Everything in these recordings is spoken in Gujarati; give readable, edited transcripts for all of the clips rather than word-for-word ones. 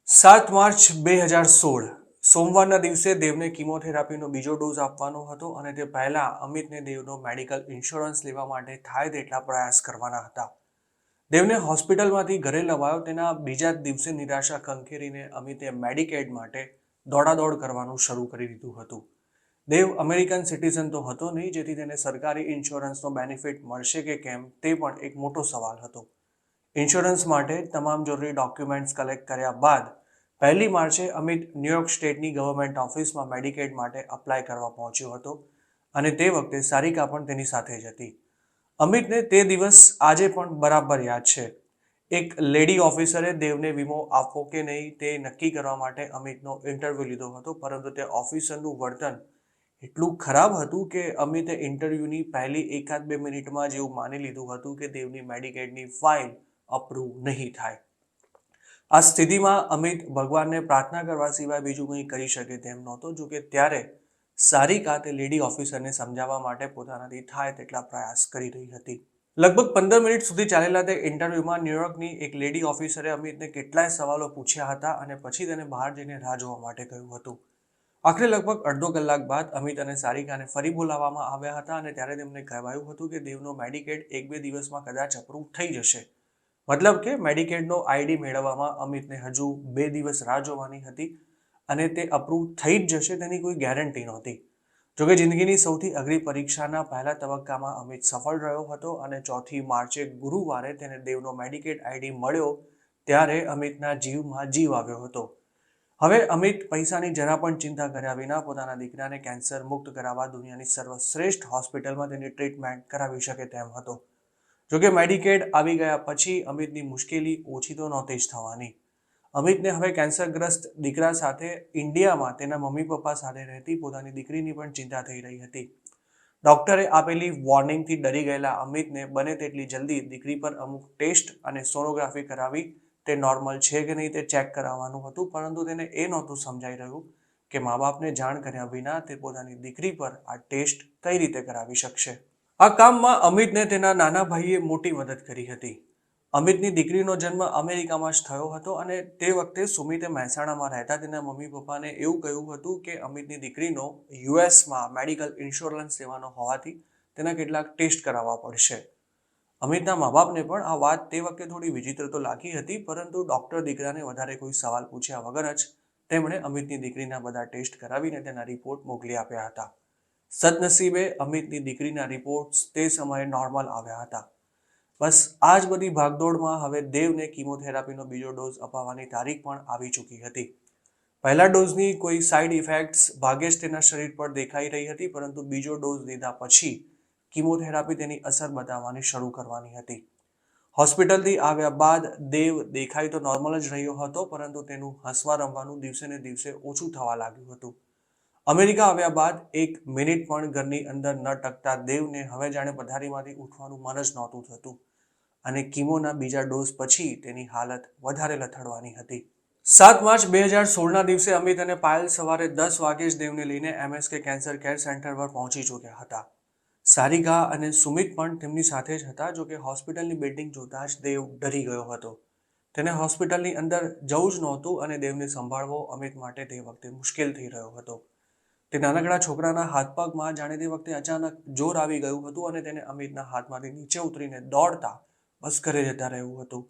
7 માર્ચ 2016 સોમવારના દિવસે દેવને કિમોથેરાપીનો બીજો ડોઝ આપવાનો હતો અને તે પહેલા અમિતને દેવનો મેડિકલ ઇન્સ્યોરન્સ લેવા માટે થાય તેટલા પ્રયાસ કરવાના હતા. દેવને હોસ્પિટલમાંથી ઘરે લવાયો તેના બીજા જ દિવસે નિરાશા ખંખેરીને અમિતે મેડિકેડ માટે દોડાદોડ કરવાનું શરૂ કરી દીધું હતું. દેવ અમેરિકન સિટીઝન તો હતો નહીં, જેથી તેને સરકારી ઇન્સ્યોરન્સનો બેનિફિટ મળશે કે કેમ તે પણ એક મોટો સવાલ હતો. ઇન્સ્યોરન્સ માટે તમામ જરૂરી ડોક્યુમેન્ટ્સ કલેક્ટ કર્યા બાદ 1 માર્ચે અમિત ન્યુયોર્ક સ્ટેટની ગવર્મેન્ટ ઓફિસમાં મેડિકેડ માટે અપ્લાય કરવા પહોંચ્યો હતો અને તે વખતે સારિકા પણ તેની સાથે જ હતી. અમિતને તે દિવસ આજે પણ બરાબર યાદ છે. એક લેડી ઓફિસરે દેવને વીમો આપવો કે નહીં તે નક્કી કરવા માટે અમિતનો ઇન્ટરવ્યૂ લીધો હતો, પરંતુ તે ઓફિસરનું વર્તન એટલું ખરાબ હતું કે અમિતે ઇન્ટરવ્યૂની પહેલી 1-2 મિનિટમાં જ એવું માની લીધું હતું કે દેવની મેડિકેડની ફાઇલ અપ્રૂવ નહીં થાય. આ સ્થિતિમાં અમિત ભગવાનને પ્રાર્થના કરવા સિવાય બીજું કંઈ કરી શકે તેમ નહોતો. જો કે ત્યારે સારિકા તે લેડી ઓફિસરને સમજાવવા માટે પોતાનાથી થાય તેટલા પ્રયાસ કરી રહી હતી. લગભગ 15 મિનિટ સુધી ચાલેલા તે ઇન્ટરવ્યુમાં ન્યુયોર્કની એક લેડી ઓફિસરે અમિતને કેટલાય સવાલો પૂછ્યા હતા અને પછી તેને બહાર જઈને રાહ જોવા માટે કહ્યું હતું. આખરે લગભગ અડધો કલાક બાદ અમિત અને સારિકાને ફરી બોલાવવામાં આવ્યા હતા અને ત્યારે તેમને કહેવાયું હતું કે દેવનો મેડિકેડ 1-2 દિવસમાં કદાચ અપ્રૂવ થઈ જશે. મતલબ કે મેડિકેડનો આઈડી મેળવવામાં અમિતને હજુ 2 દિવસ રાહ જોવાની હતી અને તે અપ્રૂવ થઈ જ જશે તેની કોઈ ગેરંટી નહોતી. જોકે જિંદગીની સૌથી અઘરી પરીક્ષાના પહેલા તબક્કામાં અમિત સફળ રહ્યો હતો અને 4 માર્ચે ગુરુવારે તેને દેવનો મેડિકેડ આઈડી મળ્યો ત્યારે અમિતના જીવમાં જીવ આવ્યો હતો. હવે અમિત પૈસાની જરા પણ ચિંતા કર્યા વિના પોતાના દીકરાને કેન્સર મુક્ત કરાવવા દુનિયાની સર્વશ્રેષ્ઠ હોસ્પિટલમાં તેની ટ્રીટમેન્ટ કરાવી શકે તેમ હતો. જોકે મેડિકેડ આવી ગયા પછી અમિતની મુશ્કેલી ઓછી તો નહોતી જ થવાની. અમિતને હવે કેન્સરગ્રસ્ત દીકરા સાથે ઇન્ડિયામાં તેના મમ્મી પપ્પા સાથે રહેતી પોતાની દીકરીની પણ ચિંતા થઈ રહી હતી. ડોક્ટરે આપેલી વોર્નિંગથી ડરી ગયેલા અમિતને બને તેટલી જલ્દી દીકરી પર અમુક ટેસ્ટ અને સોનોગ્રાફી કરાવી તે નોર્મલ છે કે નહીં તે ચેક કરાવવાનું હતું, પરંતુ તેને એ નહોતું સમજાઈ રહ્યું કે મા બાપને જાણ કર્યા વિના તે પોતાની દીકરી પર આ ટેસ્ટ કઈ રીતે કરાવી શકશે. આ કામમાં અમિતને તેના નાના ભાઈએ મોટી મદદ કરી હતી. અમિતની દીકરીનો જન્મ અમેરિકામાં જ થયો હતો અને તે વખતે સુમિતે મહેસાણામાં રહેતા તેના મમ્મી પપ્પાને એવું કહ્યું હતું કે અમિતની દીકરીનો યુએસમાં મેડિકલ ઇન્સ્યોરન્સ લેવાનો હોવાથી તેના કેટલાક ટેસ્ટ કરાવવા પડશે. અમિતના મા બાપને પણ આ વાત તે વખતે થોડી વિચિત્ર તો લાગી હતી, પરંતુ ડોક્ટર દીકરાને વધારે કોઈ સવાલ પૂછ્યા વગર જ તેમણે અમિતની દીકરીના બધા ટેસ્ટ કરાવીને તેના રિપોર્ટ મોકલી આપ્યા હતા. સદનસીબે અમિતની દીકરીના રિપોર્ટ્સ તે સમયે નોર્મલ આવ્યા હતા. બસ આ જ બધી ભાગદોડમાં હવે દેવને કિમોથેરાપીનો બીજો ડોઝ અપાવવાની તારીખ પણ આવી ચૂકી હતી. પહેલા ડોઝની કોઈ સાઇડ ઇફેક્ટ્સ ભાગ્યે જ તેના શરીર પર દેખાઈ રહી હતી, પરંતુ બીજો ડોઝ લીધા પછી કિમોથેરાપી તેની અસર બતાવવાની શરૂ કરવાની હતી. હોસ્પિટલથી આવ્યા બાદ દેવ દેખાઈ તો નોર્મલ જ રહ્યો હતો, પરંતુ તેનું હસવા રમવાનું દિવસે ને દિવસે ઓછું થવા લાગ્યું હતું. અમેરિકા આવ્યા બાદ 1 મિનિટ પણ ઘરની અંદર ન ટકતા દેવને હવે જાણે પથારીમાંથી ઉઠવાનું મન જ નહોતું થતું અને કીમોના બીજા ડોઝ પછી તેની હાલત વધારે લથડવાની હતી. 7 માર્ચ 2016ના દિવસે અમિત અને પાયલ સવારે 10 વાગે જ દેવને લઈને MSK કેન્સર કેર સેન્ટર પર પહોંચી ચૂક્યા હતા. સારિકા અને સુમિત પણ તેમની સાથે જ હતા. જોકે હોસ્પિટલની બિલ્ડિંગ જોતા જ દેવ ડરી ગયો હતો. તેને હોસ્પિટલની અંદર જવું જ નહોતું અને દેવને સંભાળવો અમિત માટે તે વખતે મુશ્કેલ થઈ રહ્યો હતો. તે નાનકડા છોકરાના હાથ પગમાં જાણે તે વખતે અચાનક જોર આવી ગયું હતું અને તેને અમિતના હાથમાંથી નીચે ઉતરીને દોડતા બસ ઘરે જતા રહેવું હતું.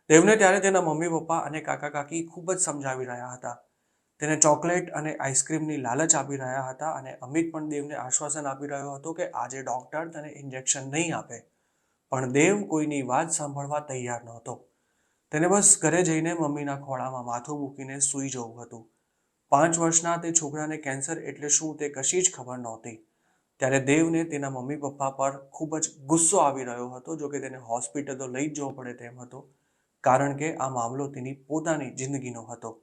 દેવને ત્યારે તેના મમ્મી પપ્પા અને કાકા કાકી ખૂબ જ સમજાવી રહ્યા હતા. તેને ચોકલેટ અને આઈસ્ક્રીમની લાલચ આપી રહ્યા હતા અને અમિત પણ દેવને આશ્વાસન આપી રહ્યો હતો કે આજે ડોક્ટર તને ઇન્જેક્શન નહીં આપે. પણ દેવ કોઈની વાત સાંભળવા તૈયાર નહોતો. તેને બસ ઘરે જઈને મમ્મીના ખોળામાં માથું મૂકીને સૂઈ જવું હતું. 5 વર્ષના તે છોકરાને કેન્સર એટલે શું તે કશી જ ખબર નહોતી. ત્યારે દેવને તેના મમ્મી પપ્પા પર ખૂબ જ ગુસ્સો આવી રહ્યો હતો. જોકે તેને હોસ્પિટલ તો લઈ જ જવો પડે તેમ હતો, કારણ કે આ મામલો તેની પોતાની જિંદગીનો હતો.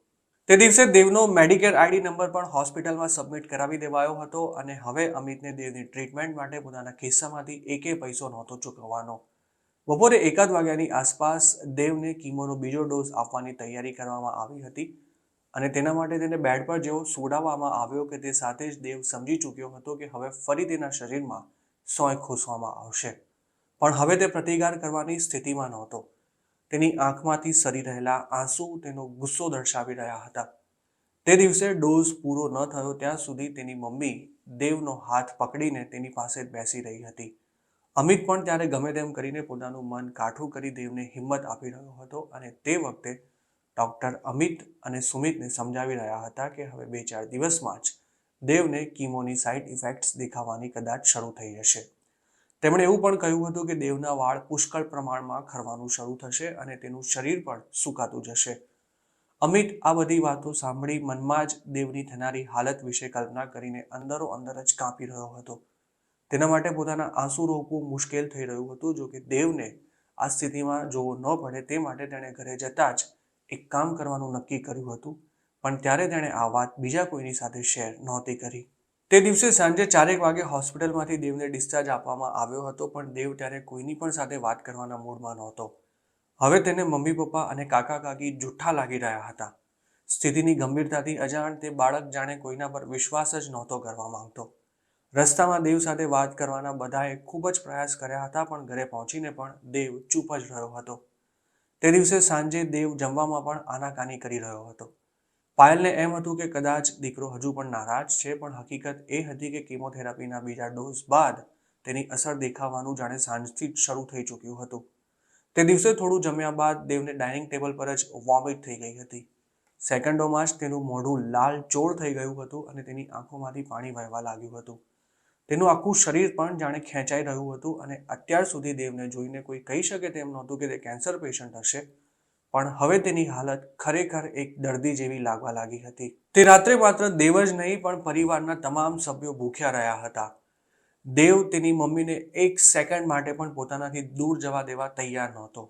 તે દિવસે દેવનો મેડિકેર આઈડી નંબર પણ હોસ્પિટલમાં સબમિટ કરાવી દેવાયો હતો અને હવે અમિતને દેવની ટ્રીટમેન્ટ માટે પોતાના ખિસ્સામાંથી એકે પૈસો નહોતો ચૂકવવાનો. બપોરે 1 વાગ્યાની આસપાસ દેવને કીમોનો બીજો ડોઝ આપવાની તૈયારી કરવામાં આવી હતી અને તેના માટે તેને બેડ પર જેવો સુવડાવવામાં આવ્યો કે તે સાથે જ દેવ સમજી ચૂક્યો હતો કે હવે ફરી તેના શરીરમાં સોય ખોસવામાં આવશે. પણ હવે તે પ્રતિકાર કરવાની સ્થિતિમાં નહોતો. તેની આંખમાંથી સરી રહેલા આંસુ તેનો ગુસ્સો દર્શાવી રહ્યા હતા. તે દિવસે ડોઝ પૂરો ન થયો ત્યાં સુધી તેની મમ્મી દેવનો હાથ પકડીને તેની પાસે જ બેસી રહી હતી. અમિત પણ ત્યારે ગમે તેમ કરીને પોતાનું મન કાઠું કરી દેવને હિંમત આપી રહ્યો હતો અને તે વખતે ડૉક્ટર અમિત અને સુમિતને સમજાવી રહ્યા હતા કે હવે 2-4 દિવસમાં જ દેવને કીમોની સાઇડ ઇફેક્ટ્સ દેખાવાની કદાચ શરૂ થઈ જશે. તેમણે એવું પણ કહ્યું હતું કે દેવના વાળ પુષ્કળ પ્રમાણમાં ખરવાનું શરૂ થશે અને તેનું શરીર પણ સૂકાતું જશે. અમિત આ બધી વાતો સાંભળી મનમાં જ દેવની થનારી હાલત વિશે કલ્પના કરીને અંદરો અંદર જ કાંપી રહ્યો હતો. તેના માટે પોતાના આંસુ રોકવું મુશ્કેલ થઈ રહ્યું હતું. જો કે દેવને આ સ્થિતિમાં જોવો ન પડે તે માટે તેણે ઘરે જતાં જ એક કામ કરવાનું નક્કી કર્યું હતું, પણ ત્યારે તેણે આ વાત બીજા કોઈની સાથે શેર નહોતી કરી. તે દિવસે સાંજે 4 વાગે હોસ્પિટલમાંથી દેવને ડિસ્ચાર્જ આપવામાં આવ્યો હતો, પણ દેવ ત્યારે કોઈની પણ સાથે વાત કરવાના મૂડમાં નહોતો. હવે તેને મમ્મી પપ્પા અને કાકા કાકી જુઠ્ઠા લાગી રહ્યા હતા. સ્થિતિની ગંભીરતાથી અજાણ તે બાળક જાણે કોઈના પર વિશ્વાસ જ નહોતો કરવા માંગતો. રસ્તામાં દેવ સાથે વાત કરવાના બધાએ ખૂબ જ પ્રયાસ કર્યા હતા, પણ ઘરે પહોંચીને પણ દેવ ચૂપ જ રહ્યો હતો. તે દિવસે સાંજે દેવ જમવામાં પણ આનાકાની કરી રહ્યો હતો. પાયલને એમ હતું કે કદાચ દીકરો હજુ પણ નારાજ છે, પણ હકીકત એ હતી કે કીમોથેરાપીના બીજા ડોઝ બાદ તેની અસર દેખાવાનું જાણે સાંજથી જ શરૂ થઈ ચૂક્યું હતું. તે દિવસે થોડું જમ્યા બાદ દેવને ડાઇનિંગ ટેબલ પર જ વોમિટ થઈ ગઈ હતી. સેકન્ડોમાં જ તેનું મોઢું લાલ ચોળ થઈ ગયું હતું અને તેની આંખોમાંથી પાણી વહેવા લાગ્યું હતું. તેનું આખું શરીર પણ જાણે ખેંચાઈ રહ્યું હતું અને અત્યાર સુધી દેવને જોઈને કોઈ કહી શકે તેમ નહોતું કે તે કેન્સર પેશન્ટ હશે, પણ હવે તેની હાલત ખરેખર એક દર્દી જેવી લાગવા લાગી હતી. તે રાત્રે માત્ર દેવ જ નહીં પણ પરિવારના તમામ સભ્યો ભૂખ્યા રહ્યા હતા. દેવ તેની મમ્મીને એક સેકન્ડ માટે પણ પોતાનાથી દૂર જવા દેવા તૈયાર નહોતો.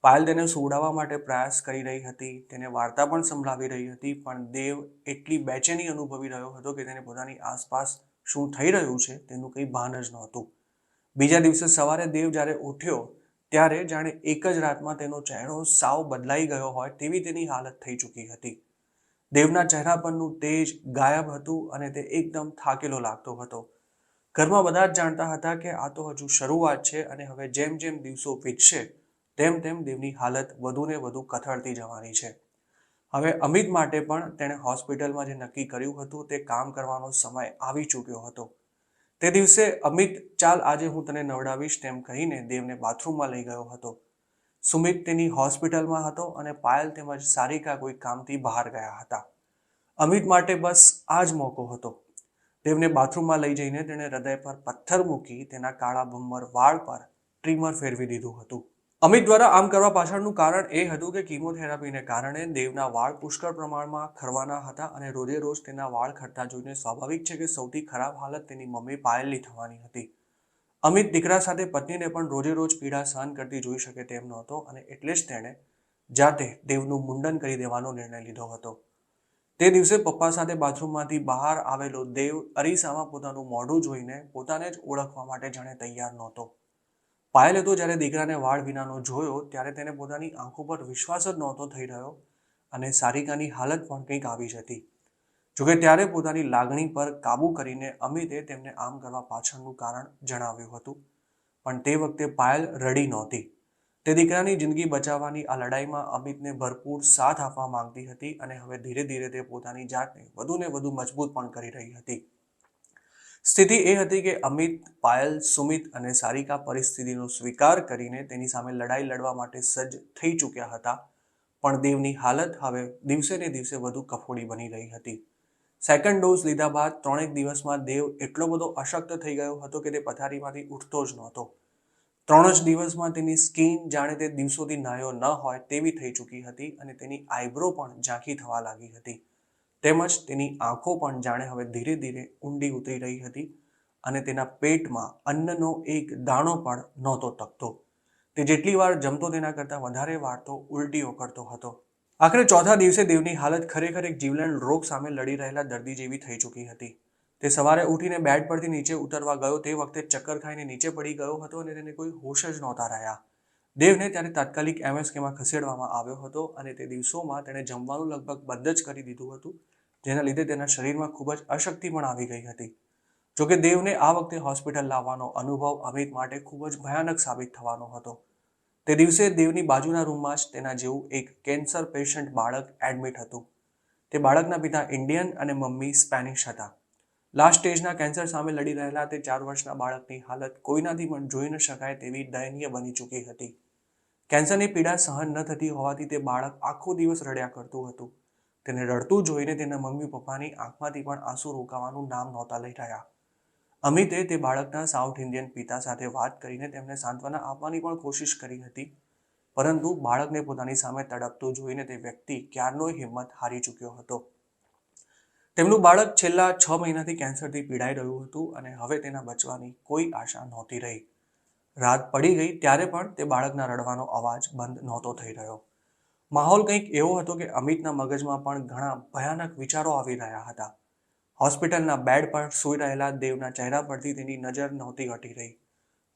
પાયલ તેને સુવડાવવા માટે પ્રયાસ કરી રહી હતી, તેને વાર્તા પણ સંભળાવી રહી હતી, પણ દેવ એટલી બેચેની અનુભવી રહ્યો હતો કે તેને પોતાની આસપાસ શું થઈ રહ્યું છે તેનું કંઈ ભાન જ નહોતું. બીજા દિવસે સવારે દેવ જ્યારે ઉઠ્યો ત્યારે જાણે એક જ રાતમાં તેનો ચહેરો સાવ બદલાઈ ગયો હોય તેવી તેની હાલત થઈ ચૂકી હતી. દેવના ચહેરા પરનું તેજ ગાયબ હતું અને તે એકદમ થાકેલો લાગતો હતો. ઘરમાં બધા જ જાણતા હતા કે આ તો હજુ શરૂઆત છે અને હવે જેમ જેમ દિવસો વીતશે તેમ તેમ દેવની હાલત વધુને વધુ કથળતી જવાની છે. હવે અમિત માટે પણ તેણે હોસ્પિટલમાં જે નક્કી કર્યું હતું તે કામ કરવાનો સમય આવી ચૂક્યો હતો. તે દિવસે અમિત ચાલ આજે હું તને નવડાવીશ તેમ કહીને દેવને બાથરૂમમાં લઈ ગયો હતો. સુમિત તેની હોસ્પિટલમાં હતો અને પાયલ તેમજ સારિકા કોઈ કામથી બહાર ગયા હતા. અમિત માટે બસ આ જ મોકો હતો. દેવને બાથરૂમમાં લઈ જઈને તેણે હૃદય પર પથ્થર મૂકી તેના કાળા ભમ્મર વાળ પર ટ્રીમર ફેરવી દીધું હતું. અમિત દ્વારા આમ કરવા પાછળનું કારણ એ હતું કે કીમોથેરાપીને કારણે દેવના વાળ પુષ્કળ પ્રમાણમાં ખરવાના હતા અને રોજે રોજ તેના વાળ ખરતા જોઈને સ્વાભાવિક છે કે સૌથી ખરાબ હાલત તેની મમ્મી પાયલની થવાની હતી. અમિત દીકરા સાથે પત્નીને પણ રોજે રોજ પીડા સહન કરતી જોઈ શકે તેમ નહોતો અને એટલે જ તેણે જાતે દેવનું મુંડન કરી દેવાનો નિર્ણય લીધો હતો. તે દિવસે પપ્પા સાથે બાથરૂમમાંથી બહાર આવેલો દેવ અરીસામાં પોતાનું મોઢું જોઈને પોતાને જ ઓળખવા માટે જાણે તૈયાર નહોતો. પાયલે તો જ્યારે દીકરાને વાળ વિનાનો જોયો ત્યારે તેને પોતાની આંખો પર વિશ્વાસ જ નહોતો થઈ રહ્યો અને સારિકાની હાલત પણ કંઈક આવી જ હતી. જોકે ત્યારે પોતાની લાગણી પર કાબૂ કરીને અમિતે તેમને આમ કરવા પાછળનું કારણ જણાવ્યું હતું, પણ તે વખતે પાયલ રડી નહોતી. તે દીકરાની જિંદગી બચાવવાની આ લડાઈમાં અમિતને ભરપૂર સાથ આપવા માંગતી હતી અને હવે ધીરે ધીરે તે પોતાની જાતને વધુને વધુ મજબૂત પણ કરી રહી હતી. સ્થિતિ એ હતી કે અમિત, પાયલ, સુમિત અને સારિકા પરિસ્થિતિનો સ્વીકાર કરીને તેની સામે લડાઈ લડવા માટે સજ્જ થઈ ચૂક્યા હતા, પણ દેવની હાલત હવે દિવસે ને દિવસે વધુ કફોડી બની રહી હતી. સેકન્ડ ડોઝ લીધા બાદ 3 દિવસમાં દેવ એટલો બધો અશક્ત થઈ ગયો હતો કે તે પથારીમાંથી ઉઠતો જ નહોતો. 3 જ દિવસમાં તેની સ્કિન જાણે તે દિવસોથી નહાયો ન હોય તેવી થઈ ચૂકી હતી અને તેની આઈબ્રો પણ ઝાંખી થવા લાગી હતી. તેમજ તેની આંખો પણ જાણે હવે ધીરે ધીરે ઊંડી ઉતરી રહી હતી અને તેના પેટમાં અન્નનો એક દાણો પણ નહોતો ટકતો. તે જેટલી વાર જમતો તેના કરતાં વધારે વાર તો ઉલટીઓ કરતો હતો. આખરે ચોથા દિવસે દેવની હાલત ખરેખર એક જીવલેણ રોગ સામે લડી રહેલા દર્દી જેવી થઈ ચૂકી હતી. તે સવારે ઉઠીને બેડ પરથી નીચે ઉતરવા ગયો તે વખતે ચક્કર ખાઈને નીચે પડી ગયો હતો અને તેને કોઈ હોશ જ નહોતા રહ્યા. દેવને ત્યારે તાત્કાલિક MSKમાં ખસેડવામાં આવ્યો હતો અને તે દિવસોમાં તેણે જમવાનું લગભગ બંધ જ કરી દીધું હતું, જેના લીધે તેના શરીરમાં ખૂબ જ અશક્તિ પણ આવી ગઈ હતી. જોકે દેવને આ વખતે હોસ્પિટલ લાવવાનો અનુભવ અમિત માટે ખૂબ જ ભયાનક સાબિત થવાનો હતો. તે દિવસે દેવની બાજુના રૂમમાં જ તેના જેવું એક કેન્સર પેશન્ટ બાળક એડમિટ હતું. તે બાળકના પિતા ઇન્ડિયન અને મમ્મી સ્પેનિશ હતા. લાસ્ટ સ્ટેજના કેન્સર સામે લડી રહેલા તે 4 વર્ષના બાળકની હાલત કોઈનાથી પણ જોઈ ન શકાય તેવી દયનીય બની ચૂકી હતી. કેન્સરની પીડા સહન ન થતી હોવાથી તે બાળક આખો દિવસ રડ્યા કરતું હતું. તેને રડતું જોઈને તેના મમ્મી પપ્પાની આંખમાંથી પણ આંસુ રોકાવાનું નામ નહોતા લઈ રહ્યા. અમિતે તે બાળકના સાઉથ ઇન્ડિયન પિતા સાથે વાત કરીને તેમને સાંત્વના આપવાની પણ કોશિશ કરી હતી, પરંતુ બાળકને પોતાની સામે તડપતું જોઈને તે વ્યક્તિ ક્યારનોય હિંમત હારી ચૂક્યો હતો. તેમનું બાળક છેલ્લા 6 મહિનાથી કેન્સરથી પીડાઈ રહ્યું હતું અને હવે તેના બચવાની કોઈ આશા નહોતી રહી. રાત પડી ગઈ ત્યારે પણ તે બાળકના રડવાનો અવાજ બંધ નહોતો થઈ રહ્યો. માહોલ કંઈક એવો હતો કે અમિતના મગજમાં પણ ઘણા ભયાનક વિચારો આવી રહ્યા હતા. હોસ્પિટલના બેડ પર સૂઈ રહેલા દેવના ચહેરા પરથી તેની નજર નહોતી હટી રહી.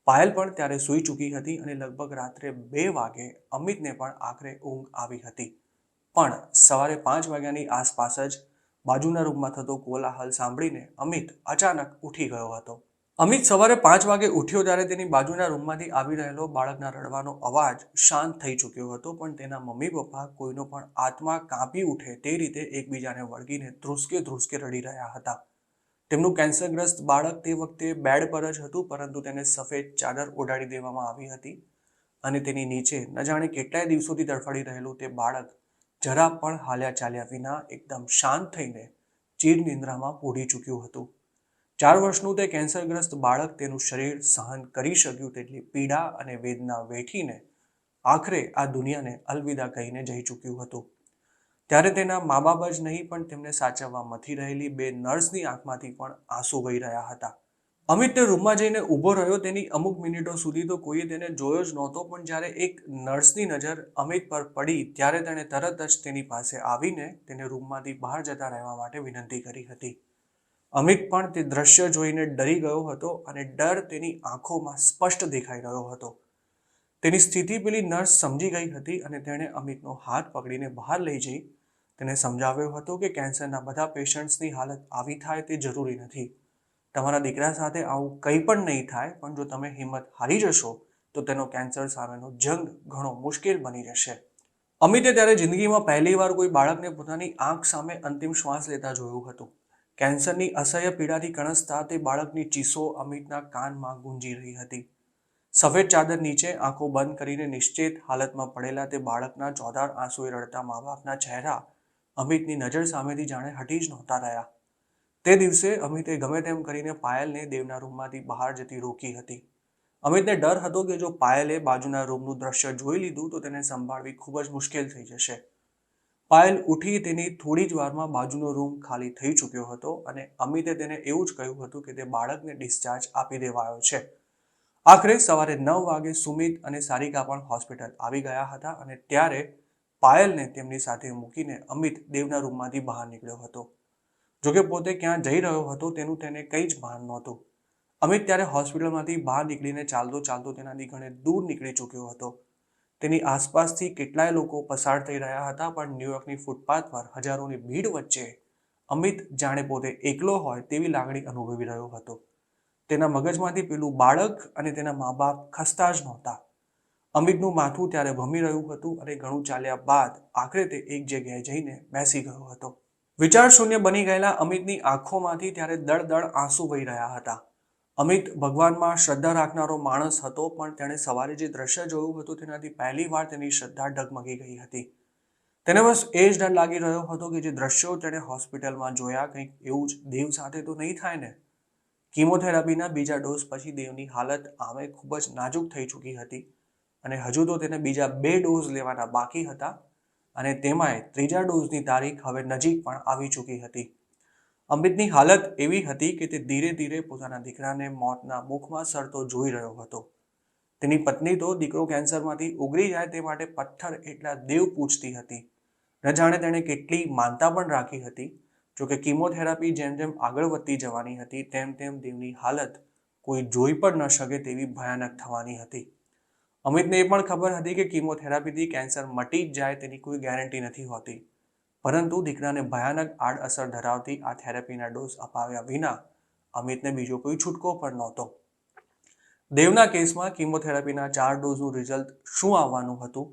પાયલ પણ ત્યારે સૂઈ ચૂકી હતી અને લગભગ રાત્રે 2 વાગે અમિતને પણ આખરે ઊંઘ આવી હતી. પણ સવારે 5 વાગ્યાની આસપાસ જ બાજુના રૂમમાં થતો કોલાહલ સાંભળીને અમિત અચાનક ઉઠી ગયો હતો. અમિત સવારે 5 વાગે ઉઠ્યો ત્યારે તેની બાજુના રૂમમાંથી આવી રહેલો બાળકના રડવાનો અવાજ શાંત થઈ ચૂક્યો હતો, પણ તેના મમ્મી પપ્પા કોઈનો પણ આત્મા કાંપી ઉઠે તે રીતે એકબીજાને વળગીને ધ્રુસકે ધ્રુસકે રડી રહ્યા હતા. તેમનું કેન્સરગ્રસ્ત બાળક તે વખતે બેડ પર જ હતું, પરંતુ તેને સફેદ ચાદર ઓઢાડી દેવામાં આવી હતી અને તેની નીચે ન જાણે કેટલાય દિવસોથી તડફડી રહેલું તે બાળક જરા પણ હાલ્યા ચાલ્યા વિના એકદમ શાંત થઈને ચીર નિંદ્રામાં પૂરી ચૂક્યું હતું. 4 વર્ષનું તે કેન્સરગ્રસ્ત બાળક તેનું શરીર સહન કરી શક્યું તેટલી પીડા અને વેદના વેઠીને આખરે આ દુનિયાને અલવિદા કહીને જઈ ચૂક્યું હતું. ત્યારે તેના મા બાપ જ નહીં, પણ તેમને સાચવવા મથી રહેલી 2 નર્સની આંખમાંથી પણ આંસુ વહી રહ્યા હતા. અમિત તે રૂમમાં જઈને ઊભો રહ્યો. તેની અમુક મિનિટો સુધી તો કોઈએ તેને જોયો જ નહોતો, પણ જ્યારે એક નર્સની નજર અમિત પર પડી ત્યારે તેણે તરત જ તેની પાસે આવીને તેને રૂમમાંથી બહાર જતા રહેવા માટે વિનંતી કરી હતી. અમિત પણ તે દ્રશ્ય જોઈને ડરી ગયો હતો અને ડર તેની આંખોમાં સ્પષ્ટ દેખાઈ રહ્યો હતો. તેની સ્થિતિ પેલી નર્સ સમજી ગઈ હતી અને તેણે અમિતનો હાથ પકડીને બહાર લઈ જઈ તેને સમજાવ્યો હતો કે કેન્સરના બધા પેશન્ટ્સની હાલત આવી થાય તે જરૂરી નથી. તમારા દીકરા સાથે આવું કંઈ પણ નહીં થાય, પણ જો તમે હિંમત હારી જશો તો તેનો કેન્સર સામેનો જંગ ઘણો મુશ્કેલ બની જશે. અમિતે ત્યારે જિંદગીમાં પહેલીવાર કોઈ બાળકને પોતાની આંખ સામે અંતિમ શ્વાસ લેતા જોયું હતું. કેન્સરની અસહ્ય પીડાથી કણસતા તે બાળકની ચીસો અમિતના કાનમાં ગુંજી રહી હતી. સફેદ ચાદર નીચે આંખો બંધ કરીને નિશ્ચેત હાલતમાં પડેલા તે બાળકના ચોધાર આંસુએ રડતા મા બાપના ચહેરા અમિતની નજર સામેથી જાણે હટી જ નહોતા રહ્યા. તે દિવસે અમિતે ગમે તેમ કરીને પાયલને દેવના રૂમમાંથી બહાર જતી રોકી હતી. અમિતને ડર હતો કે જો પાયલે બાજુના રૂમનું દ્રશ્ય જોઈ લીધું તો તેને સંભાળવી ખૂબ જ મુશ્કેલ થઈ જશે. પાયલ ઉઠી તેની થોડી જ વારમાં બાજુનો રૂમ ખાલી થઈ ચૂક્યો હતો અને અમિતે તેને એવું જ કહ્યું હતું કે તે બાળકને ડિસ્ચાર્જ આપી દેવાયો છે. આખરે સવારે 9 વાગે સુમિત અને સારિકા પણ હોસ્પિટલ આવી ગયા હતા અને ત્યારે પાયલને તેમની સાથે મૂકીને અમિત દેવના રૂમમાંથી બહાર નીકળ્યો હતો. જોકે પોતે ક્યાં જઈ રહ્યો હતો તેનું તેને કંઈ જ ભાન નહોતું. અમિત ત્યારે હોસ્પિટલમાંથી બહાર નીકળીને ચાલતો ચાલતો તેનાથી ઘણે દૂર નીકળી ચૂક્યો હતો. તેની આસપાસથી કેટલાય લોકો પસાર થઈ રહ્યા હતા, પણ ન્યૂયોર્કની ફૂટપાથ પર હજારોની ભીડ વચ્ચે અમિત જાણે પોતે એકલો હોય તેવી લાગણી અનુભવી રહ્યો હતો. તેના મગજમાંથી પેલું બાળક અને તેના મા બાપ ખસતા જ નહોતા. અમિતનું માથું ત્યારે ભમી રહ્યું હતું અને ઘણું ચાલ્યા બાદ આખરે તે એક જગ્યાએ જઈને બેસી ગયો હતો. વિચાર શૂન્ય બની ગયેલા અમિતની આંખોમાંથી ત્યારે દળ આંસુ વહી રહ્યા હતા. અમિત ભગવાનમાં શ્રદ્ધા રાખનારો માણસ હતો, પણ તેણે સવારે જે દ્રશ્ય જોયું હતું તેનાથી પહેલીવાર તેની શ્રદ્ધા ડગમગી ગઈ હતી. તેને બસ એ જ ડર લાગી રહ્યો હતો કે જે દ્રશ્યો તેણે હોસ્પિટલમાં જોયા કંઈક એવું જ દેવ સાથે તો નહીં થાય ને. કીમોથેરાપીના બીજા ડોઝ પછી દેવની હાલત આમે ખૂબ જ નાજુક થઈ ચૂકી હતી અને હજુ તો તેને બીજા 2 ડોઝ લેવાના બાકી હતા અને તેમાંય ત્રીજા ડોઝની તારીખ હવે નજીક પણ આવી ચૂકી હતી. અમિતની હાલત એવી હતી કે તે ધીરે ધીરે પોતાના દીકરાને મોતના મુખમાં સરતો જોઈ રહ્યો હતો. તેની પત્ની તો દીકરો કેન્સરમાંથી ઉગરી જાય તે માટે પથ્થર એટલા દેવ પૂજતી હતી. ન જાણે તેણે કેટલી માનતા પણ રાખી હતી. જોકે કીમોથેરાપી જેમ જેમ આગળ વધતી જવાની હતી તેમ તેમ દેવની હાલત કોઈ જોઈ પણ ન શકે તેવી ભયાનક થવાની હતી. અમિતને એ પણ ખબર હતી કે કીમોથેરાપીથી કેન્સર મટી જ જાય તેની કોઈ ગેરંટી નથી હોતી, પરંતુ દીકરાને ભયાનક આડઅસર ધરાવતી આ થેરાપીના ડોઝ અપાવ્યા વિના અમિતને બીજો કોઈ છૂટકો પણ નહોતો. દેવના કેસમાં કિમોથેરાપીના 4 ડોઝનું રિઝલ્ટ શું આવવાનું હતું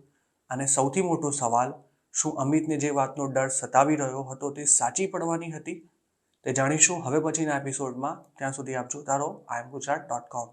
અને સૌથી મોટો સવાલ, શું અમિતને જે વાતનો ડર સતાવી રહ્યો હતો તે સાચી પડવાની હતી? તે જાણીશું હવે પછીના એપિસોડમાં. ત્યાં સુધી આપ જોતા રહો IMGujarat.com.